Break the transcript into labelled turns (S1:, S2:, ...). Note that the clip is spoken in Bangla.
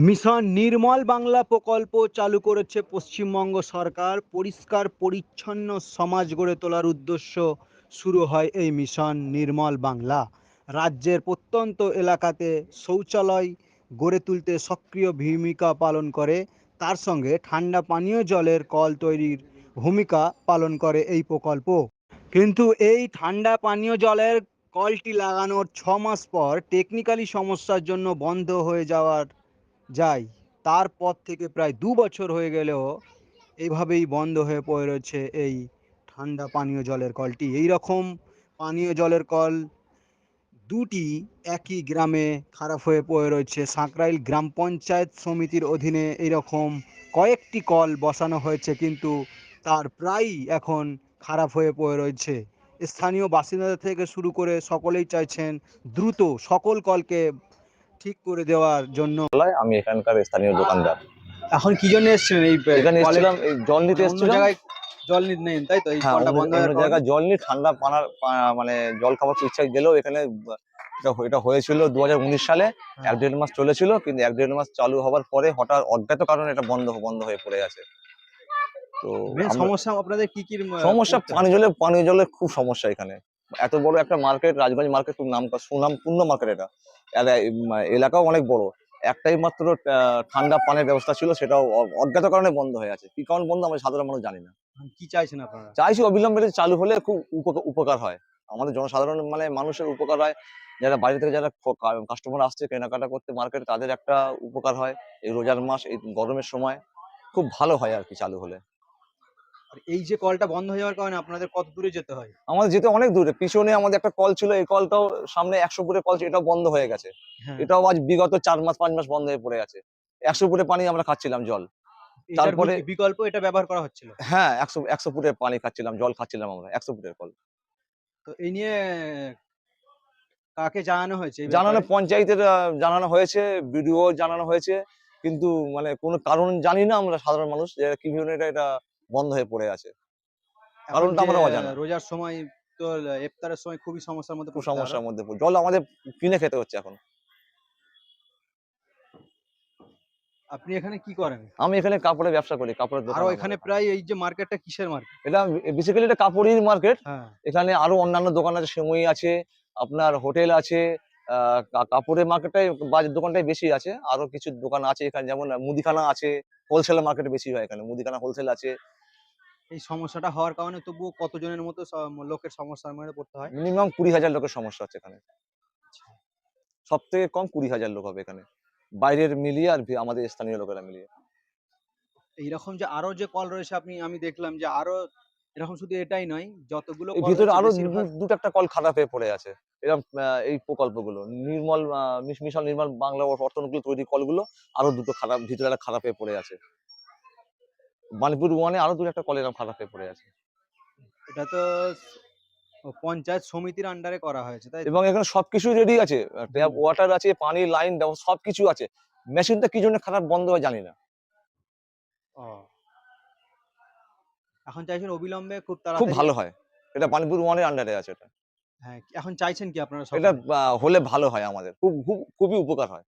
S1: মিশন নির্মল বাংলা প্রকল্প চালু করেছে পশ্চিমবঙ্গ সরকার। পরিষ্কার পরিচ্ছন্ন সমাজ গড়ে তোলার উদ্দেশ্য শুরু হয় এই মিশন নির্মল বাংলা। রাজ্যের প্রত্যন্ত এলাকাতে শৌচালয় গড়ে তুলতে সক্রিয় ভূমিকা পালন করে। তার সঙ্গে ঠান্ডা পানীয় জলের কল তৈরির ভূমিকা পালন করে এই প্রকল্প। কিন্তু এই ঠান্ডা পানীয় জলের কলটি লাগানোর 6 মাস পর টেকনিক্যালি সমস্যার জন্য বন্ধ হয়ে যাওয়ার যায়। তারপর থেকে প্রায় ২ বছর হয়ে গেলেও এইভাবেই বন্ধ হয়ে পড়ে রয়েছে এই ঠান্ডা পানীয় জলের কলটি। এই রকম পানীয় জলের কল দুটি একই গ্রামে খারাপ হয়ে পড়ে রয়েছে। সাঁকরাইল গ্রাম পঞ্চায়েত সমিতির অধীনে এইরকম কয়েকটি কল বসানো হয়েছে, কিন্তু তার প্রায়ই এখন খারাপ হয়ে পড়ে রয়েছে। স্থানীয় বাসিন্দাদের থেকে শুরু করে সকলেই চাইছেন দ্রুত সকল কলকে ঠিক করে দেওয়ার জন্য।
S2: আমি এখানকার স্থানীয় দোকানদার।
S1: এখন কি জন্য এসেছিলেন এই
S2: এখানে
S1: কলের?
S2: এসেছিলাম এই জল নিতে
S1: মানে অন্য
S2: এসেছিলাম।
S1: জায়গায় জল নেন, তাই তো? এই
S2: হ্যাঁ,
S1: কলটা
S2: অন্য
S1: বন্ধ
S2: অন্য
S1: হওয়ার কারণে?
S2: জায়গায় জল নিয়ে ঠান্ডা মানে জল খাবার ইচ্ছা গেলেও এখানে এটা হয়েছিল ২০১৯ সালে।
S1: হ্যাঁ।
S2: ১-১.৫ মাস চলেছিল, কিন্তু ১-১.৫ মাস চালু হওয়ার পরে হঠাৎ অজ্ঞাত কারণে এটা বন্ধ বন্ধ হয়ে পড়ে আছে। তো
S1: মেন
S2: আমরা
S1: সমস্যা আপনাদের কি কি
S2: সমস্যা
S1: করতে হয়?
S2: পানীয় জলের খুব সমস্যা এখানে। এত বড় একটা মার্কেট, রাজগঞ্জ মার্কেট, খুব সুনামপূর্ণ মার্কেট এটা। আর এলাকাও অনেক বড়। একটাই মাত্র ঠান্ডা পানির ব্যবস্থা ছিল, সেটাও অজ্ঞাত কারণে বন্ধ হয়ে আছে। কি কারণ বন্ধ আমরা সাধারণ মানুষ জানি না।
S1: কি চাইছেন আপনারা?
S2: চাইছি অবিলম্বে এটা চালু হলে খুব উপকার হয়। আমাদের জনসাধারণ মানে মানুষের উপকার হয়। যারা বাইরে থেকে যারা কাস্টমার আসছে কেনাকাটা করতে মার্কেটে, তাদের একটা উপকার হয়। এই রোজার মাস, এই গরমের সময় খুব ভালো হয় আরকি চালু হলে।
S1: আর এই যে কলটা বন্ধ হয়ে যাওয়ার কারণে আপনাদের কত দূরে যেতে হয়?
S2: আমাদের যেতে অনেক দূরে। পিছনে আমাদের একটা কল ছিল, এই কলটাও সামনে ১০০ ফুটের কল ছিল, এটাও বন্ধ হয়ে গেছে।
S1: হ্যাঁ।
S2: এটাও আজ বিগত ৪ মাস ৫ মাস বন্ধ হয়ে পড়ে আছে। ১০০ ফুটের পানি আমরা খাচ্ছিলাম জল।
S1: এটার
S2: তারপরে
S1: বিকল্প এটা ব্যবহার করা হচ্ছিল।
S2: হ্যাঁ, ১০০ ফুটের পানি খাচ্ছিলাম, জল খাচ্ছিলাম আমরা ১০০ ফুটের কল।
S1: তো এই নিয়ে কাকে জানানো হয়েছে এই
S2: জানানো
S1: ব্যাপারে?
S2: পঞ্চায়েতের জানানো হয়েছে, বিডিও জানানো হয়েছে। কিন্তু মানে কোনো কারণ জানি না আমরা সাধারণ মানুষ যে কি জন্য এটা বন্ধ হয়ে পড়ে আছে।
S1: এখন
S2: কারণটা
S1: যে
S2: আমরা অজানা।
S1: রোজার সময় তো ইফতারের সময় খুবই সমস্যার মধ্যে
S2: খুব
S1: পড়তে হয় আরো।
S2: সমস্যার মধ্যে জল আমাদের কিনে খেতে হচ্ছে এখন।
S1: আপনি এখানে কি করেন?
S2: আমি এখানে কাপড়ের ব্যবসা করি, কাপড়ের দোকান
S1: আরো
S2: আমার
S1: এখানে
S2: এখানে।
S1: প্রায় এই যে মার্কেটটা কিসের মার্কেট?
S2: এটা বেসিক্যালি এটা কাপড়ের মার্কেট।
S1: হ্যাঁ।
S2: এখানে আরো অন্যান্য দোকান আছে, সেমই আছে, আপনার হোটেল আছে। আ কাপড়ের মার্কেটটাই বাজার দোকানটাই বেশি আছে। আরো কিছু দোকান আছে এখানে, যেমন মুদিখানা আছে। হোলসেল মার্কেটে বেশি হয় এখানে। মুদিখানা হোলসেল আছে।
S1: এই সমস্যাটা হওয়ার কারণে তবুও কতজনের মতো লোকের সমস্যার মধ্যে পড়তে হয়?
S2: মিনিমাম ২০,০০০ লোকের সমস্যা হচ্ছে এখানে। সবথেকে কম ২০,০০০ লোক হবে এখানে। বাইরের মিলিয়ে আর আমাদের স্থানীয় লোকেরা মিলিয়ে।
S1: এইরকম যে আরো যে কল রয়েছে আমি দেখলাম যে আরো এরকম শুধু এটাই নয়, যতগুলো
S2: এই
S1: কল
S2: ভিতরে
S1: রয়েছে
S2: আরো
S1: বেশিরভাগ।
S2: ২-১টা কল খারাপ হয়ে পড়ে আছে। এরকম এই প্রকল্পগুলো নির্মল মিশন নির্মল বাংলা অর্থনৈতিক তৈরি কলগুলো আরো ২টো খারাপ, ভিতরে একটা খারাপ হয়ে পড়ে আছে। বাণীপুর 1 এ আরো ২-১টা কল এরকম খারাপ হয়ে পড়ে আছে।
S1: এটা তো পঞ্চায়েত সমিতির আন্ডারে করা হয়েছে, তাই তো?
S2: এবং এখানে সবকিছু রেডি আছে। ট্যাপ
S1: হুম।
S2: ওয়াটার আছে, পানি লাইন সবকিছু আছে। মেশিনটা কি জন্য খারাপ বন্ধ হয় জানি না।
S1: ও। এখন চাইছেন অবিলম্বে খুব
S2: খুব
S1: তাড়াতাড়ি।
S2: ভালো হয়। এটা বাণীপুর 1 এর আন্ডারে আছে এটা।
S1: হ্যাঁ, এখন চাইছেন কি আপনারা
S2: এটা
S1: সকলে?
S2: হলে ভালো হয় আমাদের। খুবই উপকার হয়।